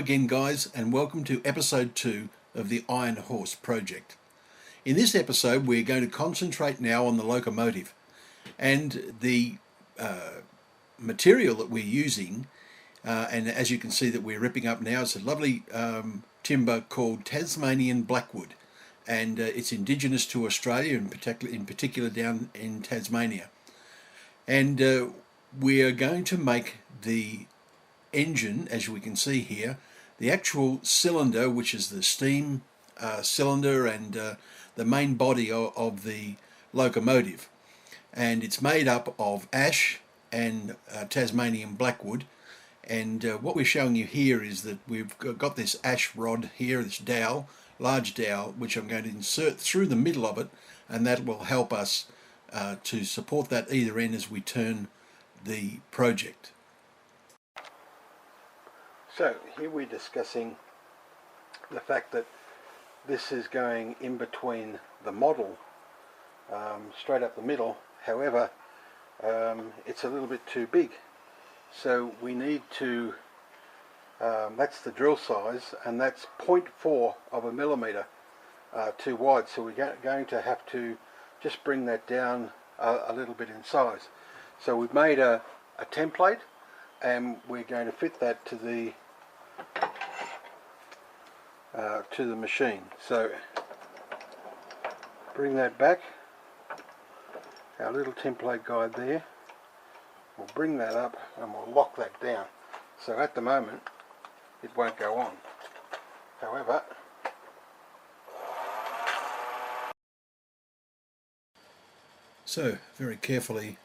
again, guys, and welcome to episode 2 of the Iron Horse project. In this episode we're going to concentrate now on the locomotive, and the material that we're using, and as you can see that we're ripping up now, it's a lovely timber called Tasmanian blackwood, and it's indigenous to Australia, in particular down in Tasmania. And we are going to make the engine, as we can see here, the actual cylinder, which is the steam cylinder, and the main body of the locomotive, and it's made up of ash and Tasmanian blackwood. And what we're showing you here is that we've got this ash rod here, this dowel, large dowel, which I'm going to insert through the middle of it, and that will help us to support that either end as we turn the project. So here we're discussing the fact that this is going in between the model, straight up the middle. However, it's a little bit too big, so we need to, that's the drill size, and that's 0.4 of a millimetre too wide, so we're going to have to just bring that down a little bit in size. So we've made a template, and we're going to fit that to the machine. So bring that back, our little template guide there, we'll bring that up and we'll lock that down. So at the moment it won't go on. However, so very carefully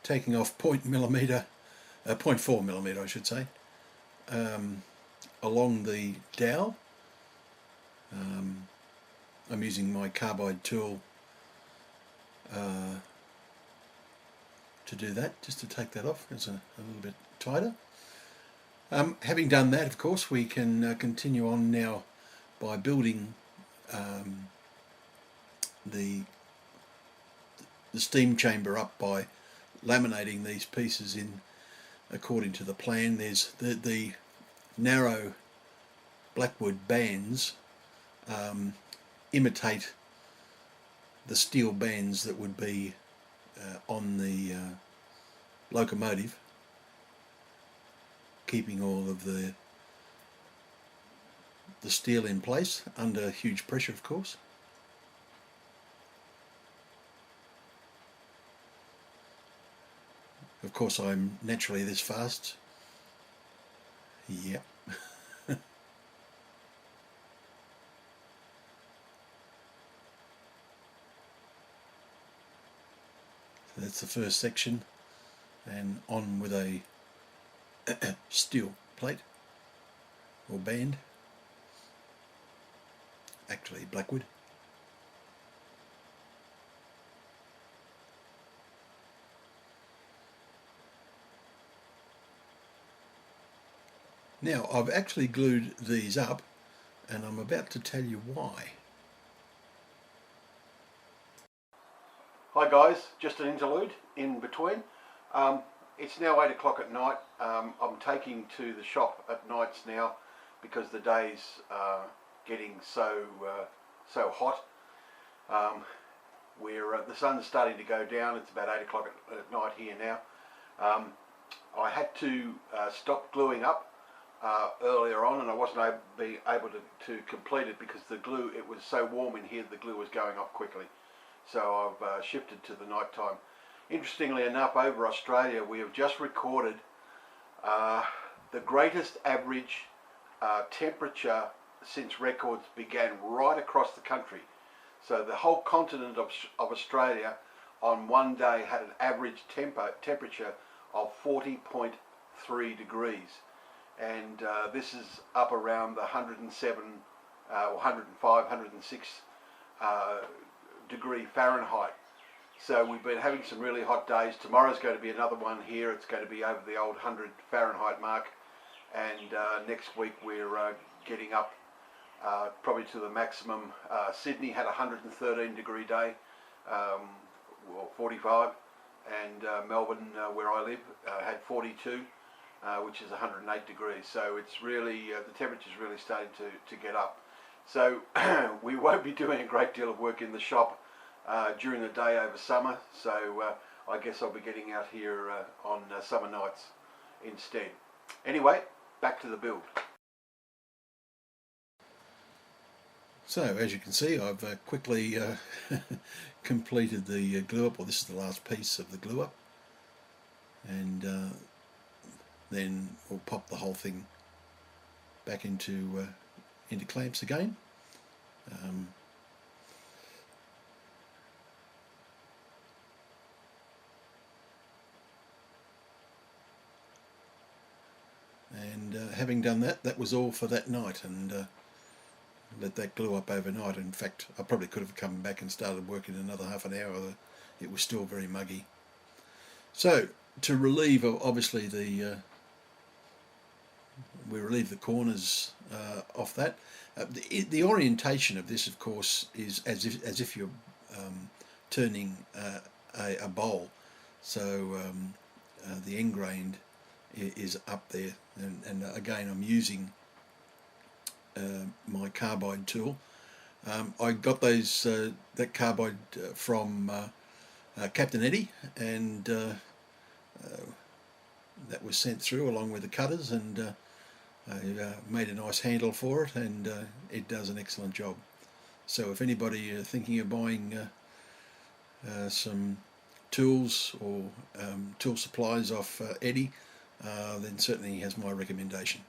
taking off 0.4 millimetre I should say, along the dowel. I'm using my carbide tool to do that, just to take that off. It's a little bit tighter. Having done that, of course, we can continue on now by building the steam chamber up by laminating these pieces in according to the plan. There's the narrow blackwood bands imitate the steel bands that would be on the locomotive, keeping all of the steel in place under huge pressure, of course. Of course, I'm naturally this fast. Yep. So that's the first section, and on with a steel plate or band, actually blackwood. Now I've actually glued these up, and I'm about to tell you why. Hi guys, just an interlude in between. It's now 8 o'clock at night. I'm taking to the shop at nights now because the day's getting so hot. The sun's starting to go down. It's about 8 o'clock at night here now. I had to stop gluing up earlier on, and I wasn't able to complete it because the glue, it was so warm in here, the glue was going off quickly. So I've shifted to the night time. Interestingly enough, over Australia we have just recorded the greatest average temperature since records began right across the country. So the whole continent of Australia on one day had an average temperature of 40.3 degrees, and this is up around the 107 or 105, 106 degree Fahrenheit. So we've been having some really hot days. Tomorrow's going to be another one here. It's going to be over the old 100 Fahrenheit mark, and next week we're getting up probably to the maximum. Sydney had a 113 degree day, well 45, and Melbourne, where I live, had 42. which is 108 degrees. So it's really, the temperature is really starting to get up. So we won't be doing a great deal of work in the shop during the day over summer. So I guess I'll be getting out here on summer nights instead. Anyway, back to the build. So as you can see, I've quickly completed the glue up. Well, this is the last piece of the glue up, and then we'll pop the whole thing back into clamps again. And having done that, that was all for that night, and let that glue up overnight. In fact, I probably could have come back and started working another half an hour. It was still very muggy. So to relieve, obviously, we relieve the corners off that. The orientation of this, of course, is as if you're turning a bowl. So the end grain is up there, and again, I'm using my carbide tool. I got that carbide from Captain Eddie, and that was sent through along with the cutters, and I made a nice handle for it, and it does an excellent job. So if anybody thinking of buying some tools or tool supplies off Eddie, then certainly he has my recommendation.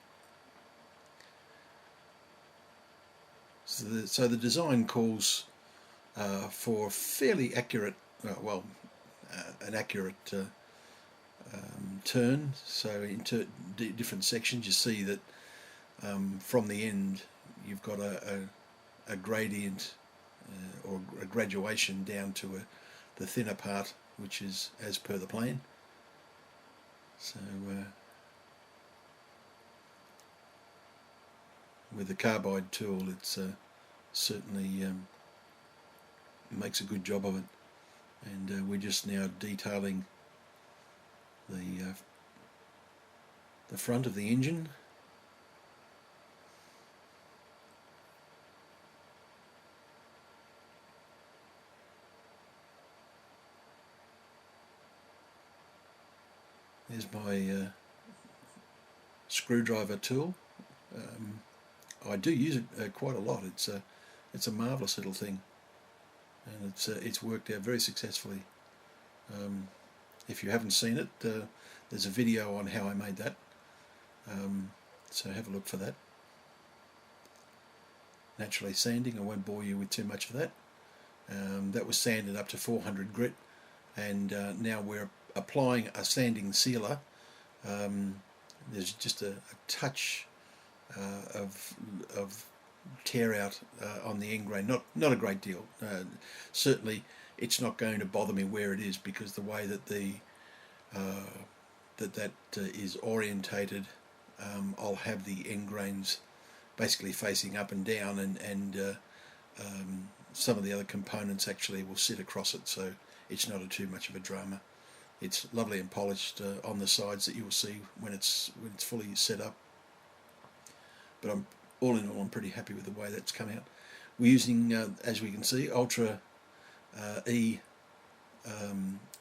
So the design calls for fairly accurate, an accurate turn. So into different sections, you see that from the end you've got a gradient or a graduation down to the thinner part, which is as per the plan. So with the carbide tool, it's certainly makes a good job of it, and we're just now detailing the front of the engine. There's my screwdriver tool. I do use it quite a lot. It's a marvellous little thing, and it's worked out very successfully. If you haven't seen it, there's a video on how I made that, so have a look for that. Naturally sanding, I won't bore you with too much of that. That was sanded up to 400 grit, and now we're applying a sanding sealer. There's just a touch of tear out on the end grain, not a great deal. Certainly it's not going to bother me where it is, because the way that that is orientated, I'll have the end grains basically facing up and down, and some of the other components actually will sit across it, so it's not too much of a drama. It's lovely and polished on the sides that you'll see when it's fully set up. But all in all, I'm pretty happy with the way that's come out. We're using, as we can see, Ultra E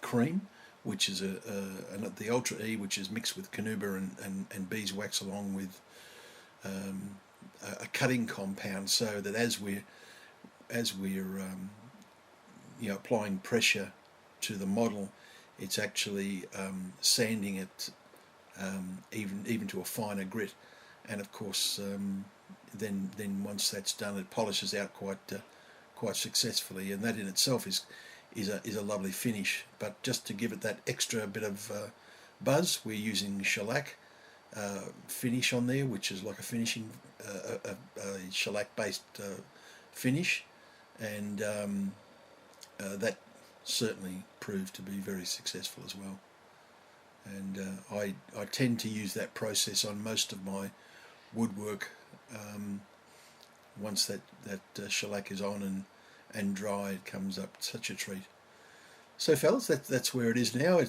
cream, which is the Ultra E, which is mixed with Canuba and beeswax, along with a cutting compound, so that as we're applying pressure to the model, it's actually sanding it even to a finer grit. And of course, then once that's done, it polishes out quite successfully, and that in itself is a lovely finish. But just to give it that extra bit of buzz, we're using shellac finish on there, which is like a finishing a shellac based finish, and that certainly proved to be very successful as well. And I tend to use that process on most of my woodwork. Once that shellac is on and dry, it comes up such a treat. So fellas, that's where it is now.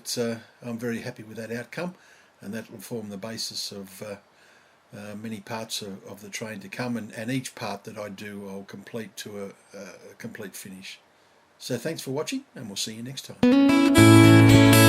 I'm very happy with that outcome. and that will form the basis of many parts of the train to come, and each part that I do I'll complete to a complete finish. So thanks for watching, and we'll see you next time.